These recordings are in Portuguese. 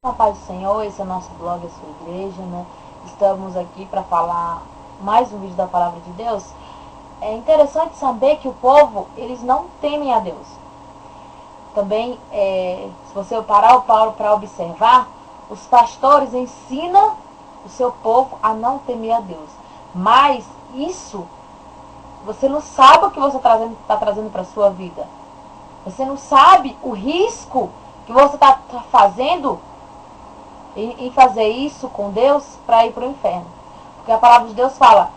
Na paz do Senhor, esse é o nosso blog, a sua igreja, né? Estamos aqui para falar mais um vídeo da palavra de Deus. É interessante saber que o povo, eles não temem a Deus. Também, se você parar o Paulo para observar, os pastores ensinam o seu povo a não temer a Deus. Mas isso, você não sabe o que você está trazendo para a sua vida. Você não sabe o risco que você está fazendo em fazer isso com Deus para ir para o inferno. Porque a palavra de Deus fala: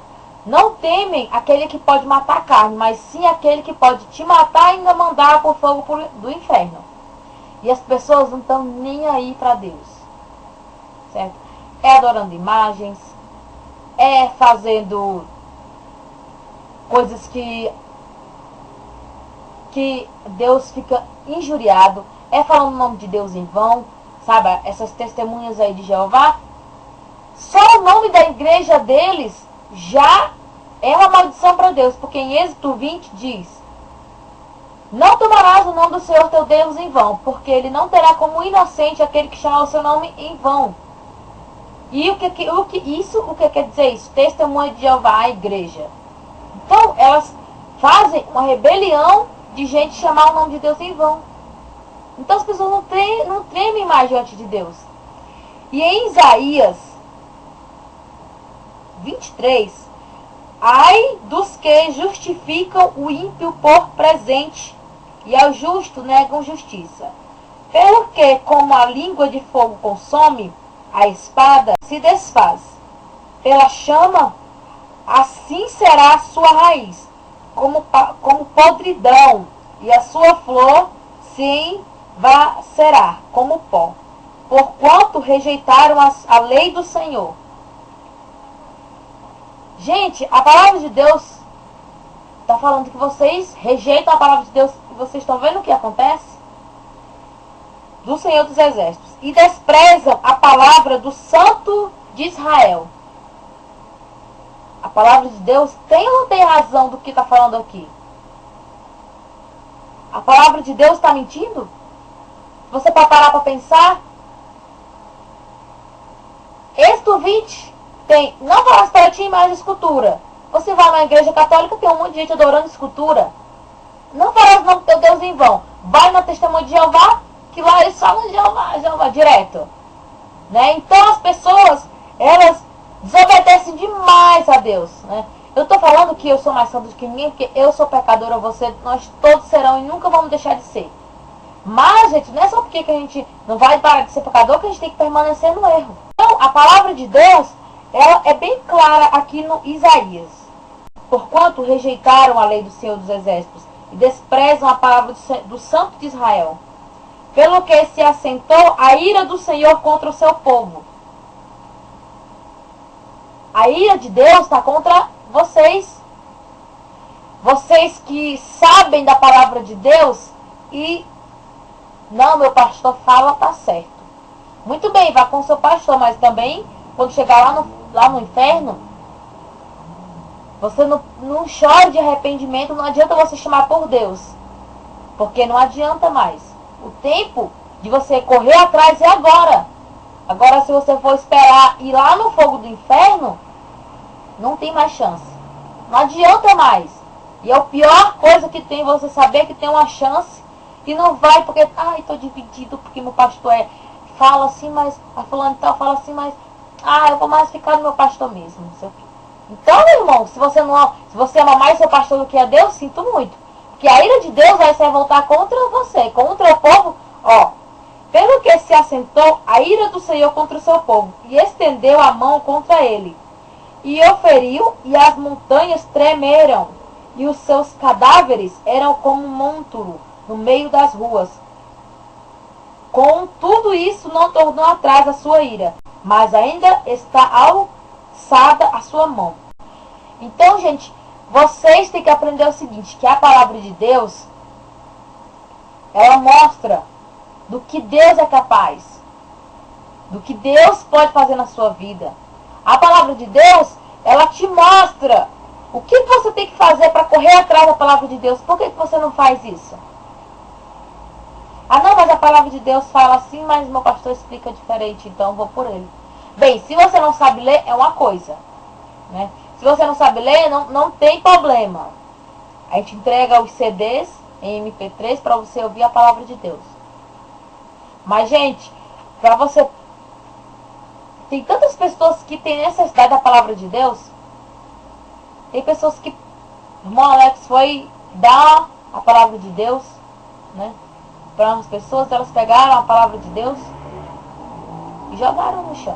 não temem aquele que pode matar a carne, mas sim aquele que pode te matar e ainda mandar por fogo do inferno. E as pessoas não estão nem aí para Deus, certo? É adorando imagens, é fazendo coisas que Deus fica injuriado, é falando o nome de Deus em vão. Sabe, essas testemunhas aí de Jeová, só o nome da igreja deles já é uma maldição para Deus, porque em Êxodo 20 diz: não tomarás o nome do Senhor teu Deus em vão, porque ele não terá como inocente aquele que chamar o seu nome em vão. E o que quer dizer isso? Testemunha de Jeová, a igreja. Então, elas fazem uma rebelião de gente chamar o nome de Deus em vão. Então as pessoas não tremem mais diante de Deus. E em Isaías 23, ai dos que justificam o ímpio por presente, e ao justo negam justiça. Pelo que, como a língua de fogo consome, a espada se desfaz. Pela chama, assim será a sua raiz, como podridão, e a sua flor se será como pó, porquanto rejeitaram a lei do Senhor. Gente, a palavra de Deus está falando que vocês rejeitam a palavra de Deus, e vocês estão vendo o que acontece? Do Senhor dos Exércitos, e desprezam a palavra do Santo de Israel. A palavra de Deus tem ou não tem razão do que está falando aqui? A palavra de Deus está mentindo? Você pode parar para pensar? Êxodo 20 tem: não farás para ti imagem de escultura. Você vai na igreja católica, tem um monte de gente adorando escultura. Não farás o nome do teu Deus em vão. Vai na testemunha de Jeová, que lá eles falam Jeová direto. Né? Então as pessoas, elas desobedecem demais a Deus. Né? Eu estou falando que eu sou mais santo do que ninguém, porque eu sou pecadora, nós todos serão e nunca vamos deixar de ser. Mas, gente, não é só porque a gente não vai parar de ser pecador que a gente tem que permanecer no erro. Então, a palavra de Deus, ela é bem clara aqui no Isaías. Porquanto rejeitaram a lei do Senhor dos Exércitos e desprezam a palavra do Santo de Israel, pelo que se assentou a ira do Senhor contra o seu povo. A ira de Deus está contra vocês. Vocês que sabem da palavra de Deus e: não, meu pastor fala, tá certo. Muito bem, vá com o seu pastor, mas também, quando chegar lá no inferno, você não chore de arrependimento, não adianta você chamar por Deus. Porque não adianta mais. O tempo de você correr atrás é agora. Agora, se você for esperar ir lá no fogo do inferno, não tem mais chance. Não adianta mais. E é a pior coisa que tem você saber que tem uma chance e não vai porque, estou dividido, porque meu pastor fala assim, mas a fulano tal fala assim, mas eu vou mais ficar no meu pastor mesmo, não sei o quê. Então, meu irmão, se você ama mais seu pastor do que a Deus, sinto muito. Porque a ira de Deus vai se voltar contra você, contra o povo, pelo que se assentou a ira do Senhor contra o seu povo, e estendeu a mão contra ele, e o feriu, e as montanhas tremeram, e os seus cadáveres eram como um monturo no meio das ruas. Com tudo isso não tornou atrás a sua ira, mas ainda está alçada a sua mão. Então, gente, vocês têm que aprender o seguinte, que a palavra de Deus, ela mostra do que Deus é capaz, do que Deus pode fazer na sua vida. A palavra de Deus, ela te mostra o que você tem que fazer para correr atrás da palavra de Deus. Por que você não faz isso? Ah, não, mas a palavra de Deus fala assim, mas meu pastor explica diferente, então eu vou por ele. Bem, se você não sabe ler, é uma coisa, né? Se você não sabe ler, não tem problema. A gente entrega os CDs em MP3 para você ouvir a palavra de Deus. Mas, gente, para você... Tem tantas pessoas que têm necessidade da palavra de Deus. Tem pessoas que... O irmão Alex foi dar a palavra de Deus, né? Para as pessoas, elas pegaram a palavra de Deus e jogaram no chão.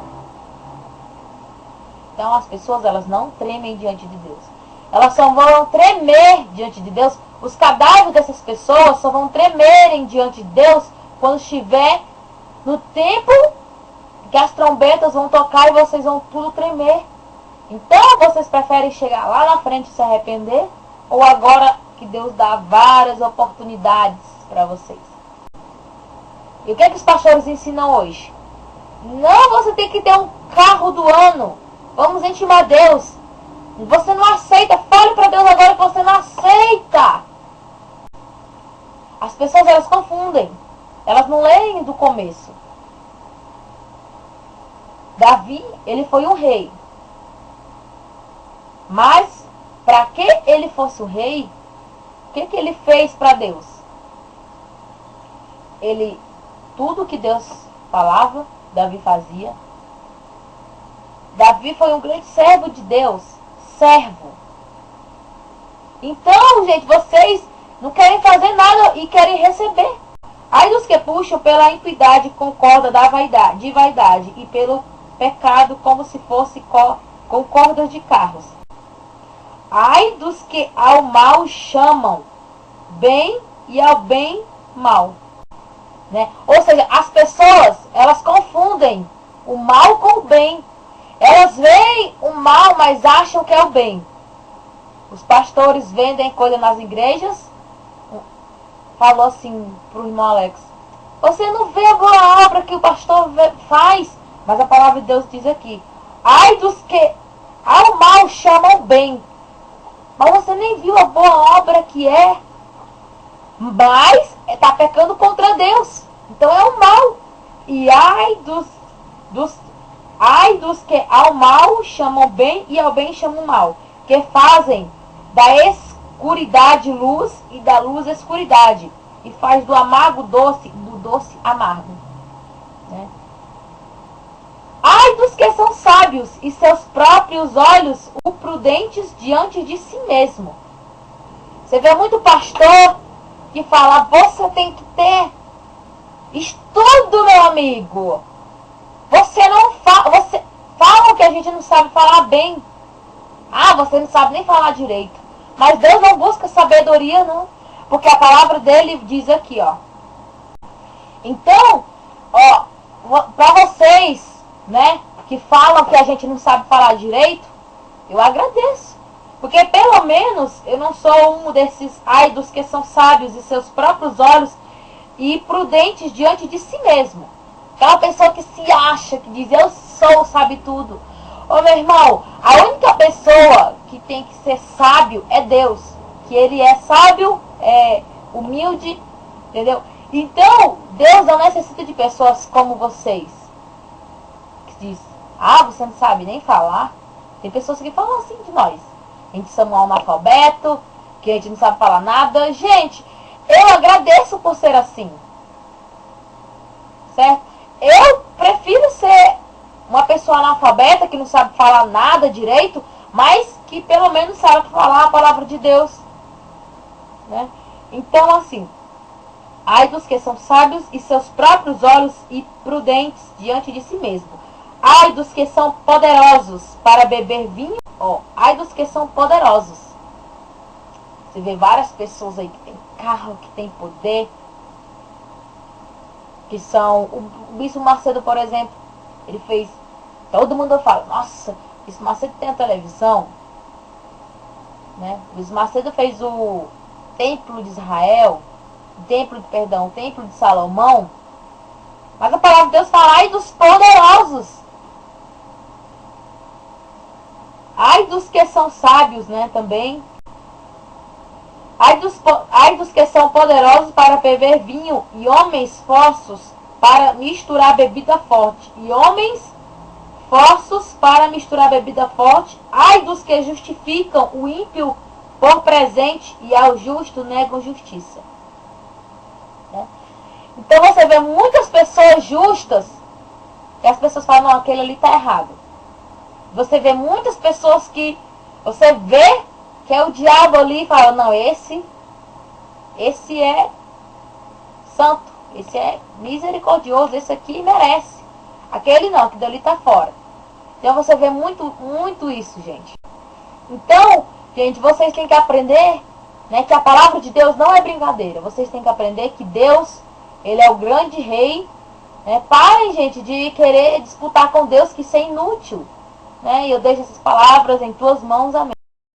Então as pessoas, elas não tremem diante de Deus. Elas só vão tremer diante de Deus. Os cadáveres dessas pessoas só vão tremerem diante de Deus quando estiver no tempo que as trombetas vão tocar e vocês vão tudo tremer. Então vocês preferem chegar lá na frente e se arrepender? Ou agora que Deus dá várias oportunidades para vocês? E o que é que os pastores ensinam hoje? Não, você tem que ter um carro do ano. Vamos intimar Deus. Você não aceita. Fale para Deus agora que você não aceita. As pessoas, elas confundem. Elas não leem do começo. Davi, ele foi um rei. Mas, para que ele fosse o rei, o que ele fez para Deus? Tudo que Deus falava, Davi fazia. Davi foi um grande servo de Deus. Servo. Então, gente, vocês não querem fazer nada e querem receber. Ai dos que puxam pela impiedade com corda de vaidade e pelo pecado como se fosse com cordas de carros. Ai dos que ao mal chamam bem e ao bem mal. Né? Ou seja, as pessoas, elas confundem o mal com o bem. Elas veem o mal, mas acham que é o bem. Os pastores vendem coisa nas igrejas. Falou assim para o irmão Alex: você não vê a boa obra que o pastor faz. Mas a palavra de Deus diz aqui: ai dos que ao mal chamam bem. Mas você nem viu a boa obra que é. Mas está pecando contra Deus. Então é o mal. E ai dos que ao mal chamam bem e ao bem chamam mal, que fazem da escuridade luz e da luz escuridade, e faz do amargo doce, do doce amargo. Né? Ai dos que são sábios e seus próprios olhos o prudentes diante de si mesmo. Você vê muito pastor que fala: você tem que ter estudo, meu amigo. Você não fala, você fala que a gente não sabe falar bem. Ah, você não sabe nem falar direito. Mas Deus não busca sabedoria, não. Porque a palavra dele diz aqui, ó. Então, ó, para vocês, né, que falam que a gente não sabe falar direito, eu agradeço. Porque pelo menos eu não sou um desses ai dos que são sábios e seus próprios olhos e prudentes diante de si mesmo. Aquela pessoa que se acha, que diz: eu sou, sabe tudo. Ô meu irmão, a única pessoa que tem que ser sábio é Deus. Que ele é sábio, é humilde, entendeu? Então, Deus não necessita de pessoas como vocês. Que diz: ah, você não sabe nem falar. Tem pessoas que falam assim de nós. A gente chama um analfabeto, que a gente não sabe falar nada. Gente, eu agradeço por ser assim. Certo? Eu prefiro ser uma pessoa analfabeta que não sabe falar nada direito, mas que pelo menos sabe falar a palavra de Deus. Né? Então, assim, ai dos que são sábios e seus próprios olhos e prudentes diante de si mesmo. Ai dos que são poderosos para beber vinho. Ai dos que são poderosos. Você vê várias pessoas aí que tem carro, que tem poder, que são... O Bispo Macedo, por exemplo, ele fez... Todo mundo fala: nossa, o Bispo Macedo tem a televisão. Né? O Bispo Macedo fez o Templo de Israel, o Templo de Salomão. Mas a palavra de Deus fala: ai dos poderosos. Ai dos que são sábios, né, também. Ai dos que são poderosos para beber vinho e homens forços para misturar bebida forte. E homens forços para misturar bebida forte. Ai dos que justificam o ímpio por presente e ao justo negam justiça. Então você vê muitas pessoas justas e as pessoas falam, não, aquele ali está errado. Você vê muitas pessoas que você vê que é o diabo ali e fala, não, esse é santo, esse é misericordioso, esse aqui merece. Aquele não, que dali está fora. Então você vê muito isso, gente. Então, gente, vocês têm que aprender, né, que a palavra de Deus não é brincadeira. Vocês têm que aprender que Deus, Ele é o grande rei. Né? Parem, gente, de querer disputar com Deus, que isso é inútil. Né? E eu deixo essas palavras em tuas mãos. Amém.